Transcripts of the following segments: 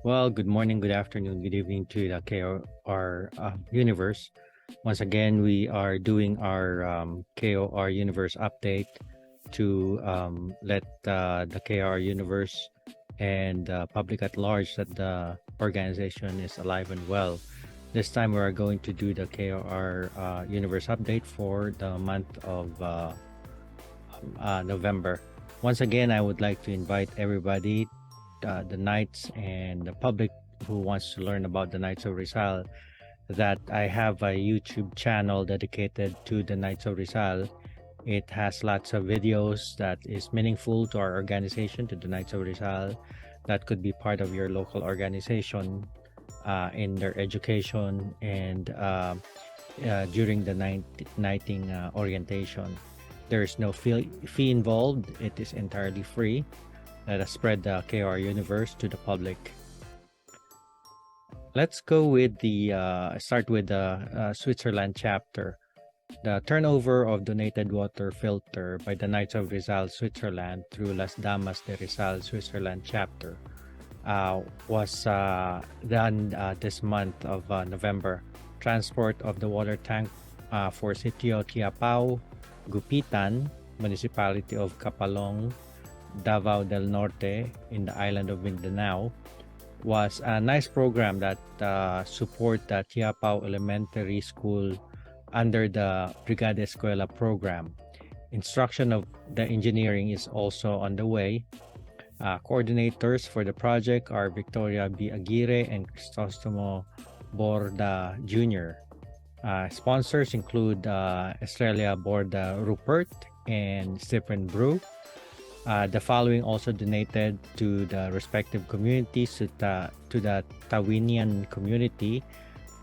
Well, good morning, good afternoon, good evening to the KOR universe. Once again, we are doing our KOR universe update to let the KOR universe and public at large that the organization is alive and well. This time, we are going to do the KOR universe update for the month of November. Once again, I would like to invite everybody, the Knights and the public who wants to learn about the Knights of Rizal, that I have a YouTube channel dedicated to the Knights of Rizal. It has lots of videos that is meaningful to our organization, to the Knights of Rizal, that could be part of your local organization in their education and during the knighting orientation. There's no fee involved. It is entirely free. Let us spread the KR universe to the public. Let's go with the start with the Switzerland chapter. The turnover of donated water filter by the Knights of Rizal, Switzerland through Las Damas de Rizal, Switzerland chapter was done this month of November. Transport of the water tank for Sitio Quiapao, Gupitan, Municipality of Capalong, Davao del Norte in the island of Mindanao, was a nice program that support the Quiapao Elementary School under the Brigada Escuela program. Instruction of the engineering is also on the way. Coordinators for the project are Victoria B. Aguirre and Cristostomo Borda Jr. Sponsors include Estrella Borda Rupert and Stephen Brew. The following also donated to the respective communities, to the Tawinian community.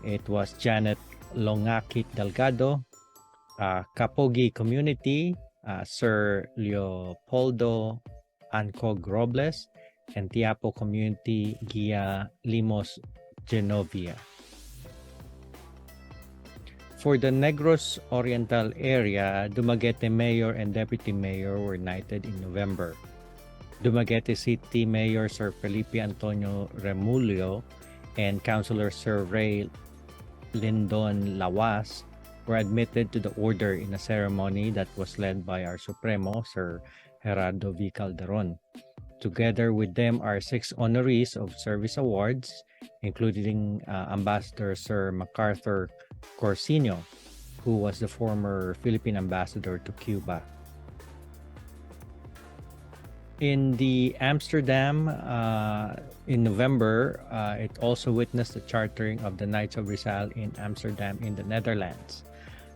It was Janet Longakit Delgado, Kapogi community, Sir Leopoldo Ancog Robles, and Tiapo community, Gia Limos Genovia. For the Negros Oriental area, Dumaguete Mayor and Deputy Mayor were knighted in November. Dumaguete City Mayor Sir Felipe Antonio Remulio and Councilor Sir Ray Lindon Lawas were admitted to the order in a ceremony that was led by our Supremo, Sir Gerardo V. Calderon. Together with them are 6 honorees of service awards, including Ambassador Sir MacArthur Corsino, who was the former Philippine ambassador to Cuba. In the Amsterdam, in November, it also witnessed the chartering of the Knights of Rizal in Amsterdam in the Netherlands.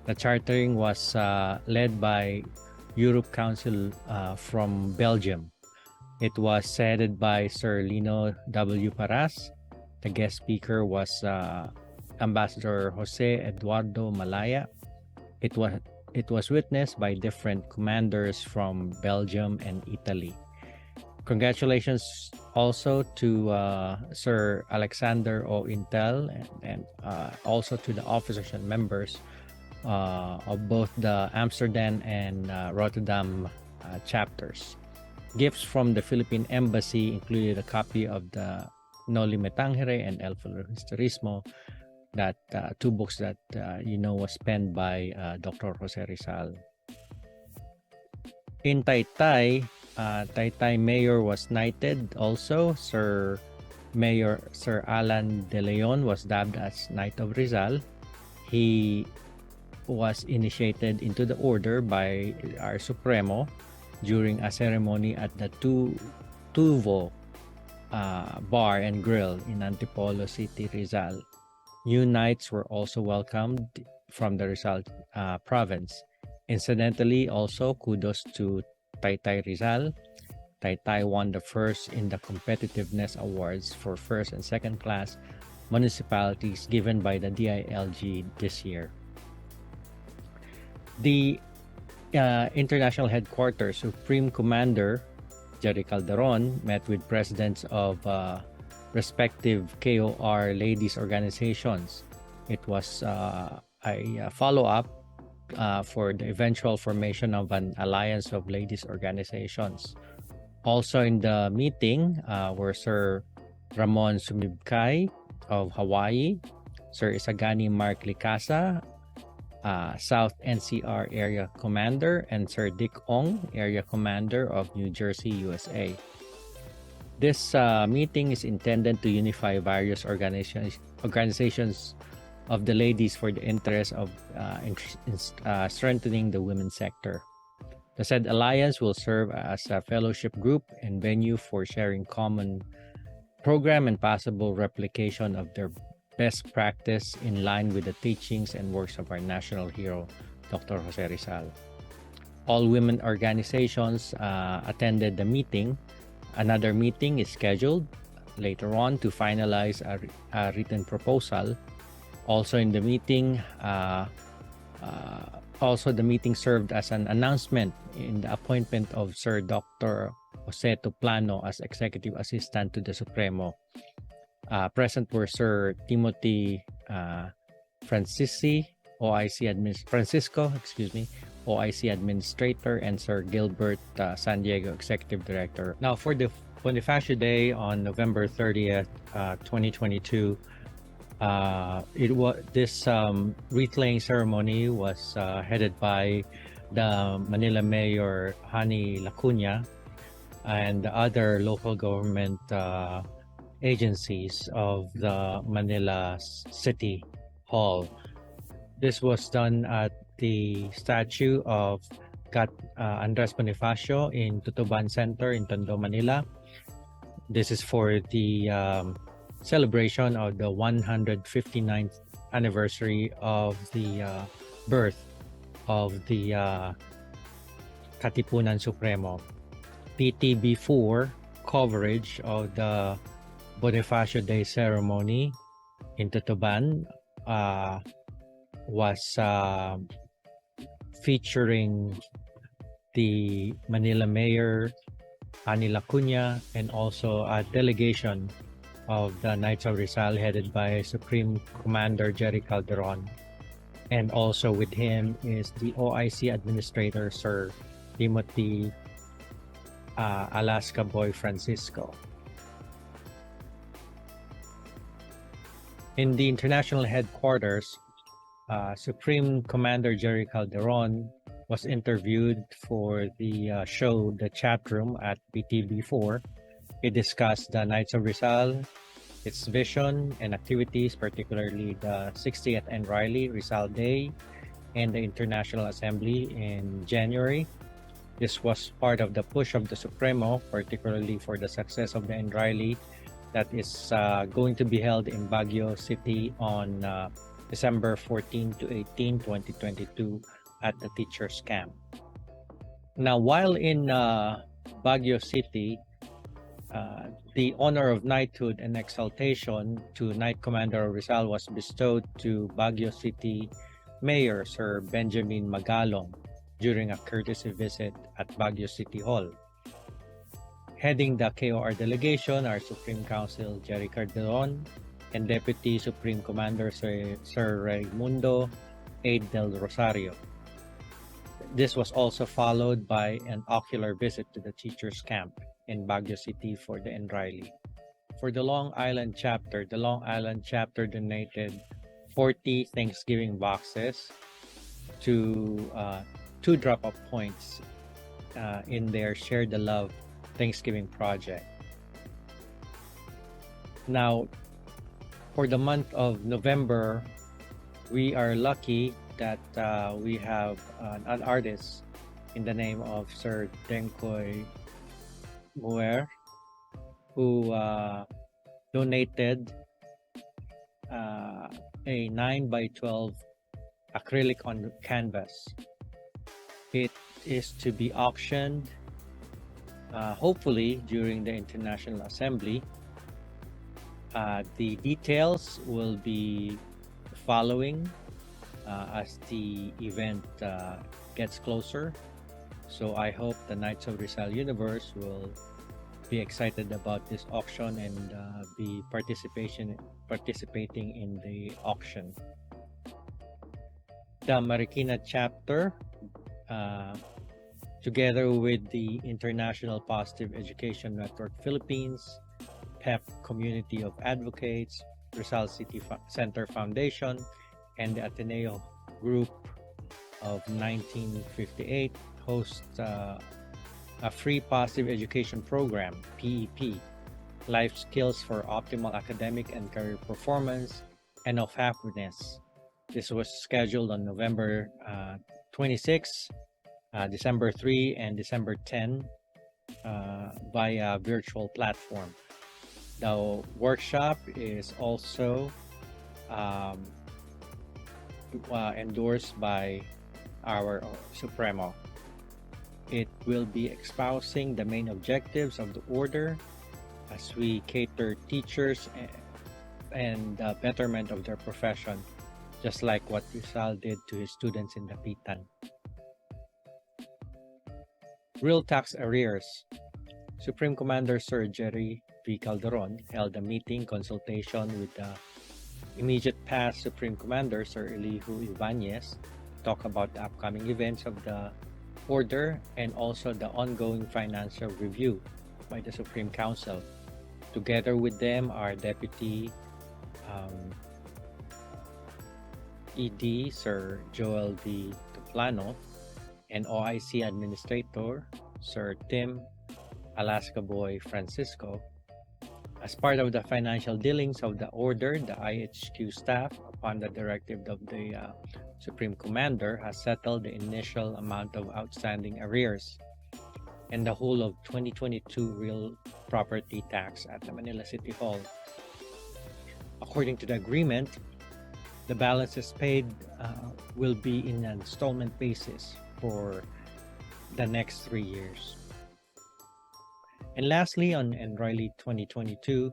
The chartering was led by Europe Council from Belgium. It was headed by Sir Lino W. Paras. The guest speaker was Ambassador Jose Eduardo Malaya. It was witnessed by different commanders from Belgium and Italy. Congratulations also to Sir Alexander O. Intel and also to the officers and members of both the Amsterdam and Rotterdam chapters. Gifts from the Philippine Embassy included a copy of the Noli Me Tangere and El Historismo, that 2 books that was penned by Dr. Jose Rizal. In Taytay, Taytay Mayor was knighted also. Mayor Sir Alan De Leon was dubbed as Knight of Rizal. He was initiated into the order by our Supremo during a ceremony at the Tuvo Bar and Grill in Antipolo City, Rizal. New knights were also welcomed from the Rizal province. Incidentally, also kudos to Taytay Rizal. Taytay won the first in the competitiveness awards for first and second class municipalities given by the DILG this year. The international headquarters Supreme Commander Jerry Calderon met with presidents of respective KOR ladies organizations. It was a follow-up for the eventual formation of an alliance of ladies organizations. Also in the meeting were Sir Ramon Sumibkay of Hawaii, Sir Isagani Mark Licasa, South NCR Area Commander, and Sir Dick Ong, Area Commander of New Jersey, USA. This meeting is intended to unify various organizations of the ladies for the interest of strengthening the women's sector. The said alliance will serve as a fellowship group and venue for sharing common program and possible replication of their best practice in line with the teachings and works of our national hero, Dr. Jose Rizal. All women organizations attended the meeting. Another meeting is scheduled later on to finalize a written proposal. Also in the meeting, the meeting served as an announcement in the appointment of Sir Dr. Jose Tuplano as Executive Assistant to the Supremo. Present were Sir Timothy Francisco, OIC Administrator, and Sir Gilbert San Diego, Executive Director. Now, for the Bonifacio Day on November 30th, 2022, this wreath-laying ceremony was headed by the Manila Mayor Hani Lacuna and the other local government agencies of the Manila City Hall. This was done at the statue of Andres Bonifacio in Tutuban Center in Tondo, Manila. This is for the celebration of the 159th anniversary of the birth of the Katipunan Supremo. PTB4 coverage of the Bonifacio Day ceremony in Tutuban was featuring the Manila Mayor Ani Lacuna and also a delegation of the Knights of Rizal headed by Supreme Commander Jerry Calderon, and also with him is the OIC Administrator Sir Timothy Alaska Boy Francisco. In the international headquarters, Supreme Commander Jerry Calderon was interviewed for the show The Chat Room at PTB4. He discussed the Knights of Rizal, its vision and activities, particularly the 60th and Riley Rizal Day and the International Assembly in January. This was part of the push of the Supremo, particularly for the success of the Enriley that is going to be held in Baguio City on December 14 to 18, 2022 at the Teachers Camp. Now, while in Baguio City, the honor of knighthood and exaltation to Knight Commander Rizal was bestowed to Baguio City Mayor Sir Benjamin Magalong during a courtesy visit at Baguio City Hall. Heading the KOR delegation are Supreme Council Jerry Calderon and Deputy Supreme Commander Sir Raimundo A. del Rosario. This was also followed by an ocular visit to the Teachers Camp in Baguio City for the Enriley. For the Long Island chapter donated 40 Thanksgiving boxes to 2 drop-off points in their Share the Love Thanksgiving project. Now, for the month of November, we are lucky that we have an artist in the name of Sir Denkoy Muer, who donated a 9x12 acrylic on canvas. It is to be auctioned hopefully during the International Assembly. The details will be following as the event gets closer. So I hope the Knights of Rizal Universe will be excited about this auction and be participating in the auction. The Marikina chapter, together with the International Positive Education Network Philippines, PEP Community of Advocates, Rizal City Center Foundation, and the Ateneo Group of 1958 hosts a free positive education program, PEP, Life Skills for Optimal Academic and Career Performance and of Happiness. This was scheduled on November 26, December 3, and December 10 via virtual platform. The workshop is also endorsed by our Supremo. It will be espousing the main objectives of the order as we cater teachers and the betterment of their profession, just like what Rizal did to his students in Dapitan. Real tax arrears. Supreme Commander Sir Jerry V. Calderon held a meeting consultation with the immediate past Supreme Commander Sir Elihu Ibanez to talk about the upcoming events of the order and also the ongoing financial review by the Supreme Council. Together with them are Deputy ED Sir Joel D. Tuplano and OIC Administrator Sir Tim Alaska Boy Francisco. As part of the financial dealings of the order, the IHQ staff, upon the directive of the Supreme Commander, has settled the initial amount of outstanding arrears and the whole of 2022 real property tax at the Manila City Hall. According to the agreement, the balances paid will be in an installment basis for the next 3 years. And lastly, on Enroyli 2022,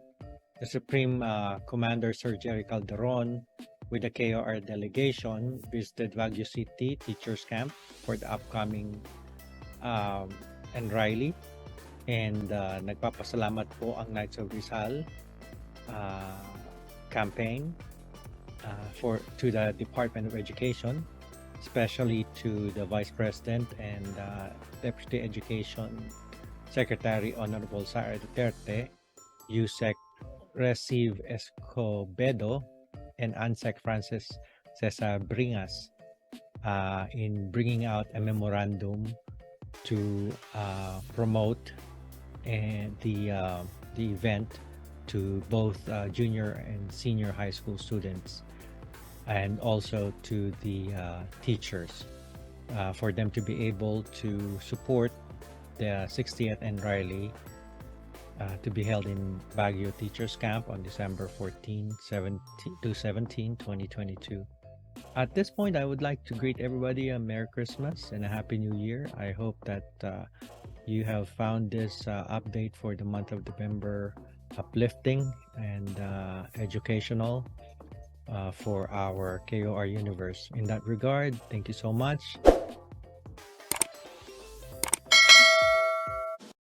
the Supreme Commander Sir Jerry Calderon with the KOR delegation visited Baguio City Teachers Camp for the upcoming Enroyli. And nagpapasalamat po ang Knights of Rizal campaign to the Department of Education, especially to the Vice President and Deputy Education Secretary Honorable Sara Duterte, USEC Recive Escobedo, and ANSEC Francis Cesar Bringas in bringing out a memorandum to promote the event to both junior and senior high school students, and also to the teachers for them to be able to support the 60th Enroyli to be held in Baguio Teachers Camp on December 14 to 17, 2022. At this point, I would like to greet everybody a Merry Christmas and a Happy New Year. I hope that you have found this update for the month of November uplifting and educational for our KOR Universe. In that regard, thank you so much.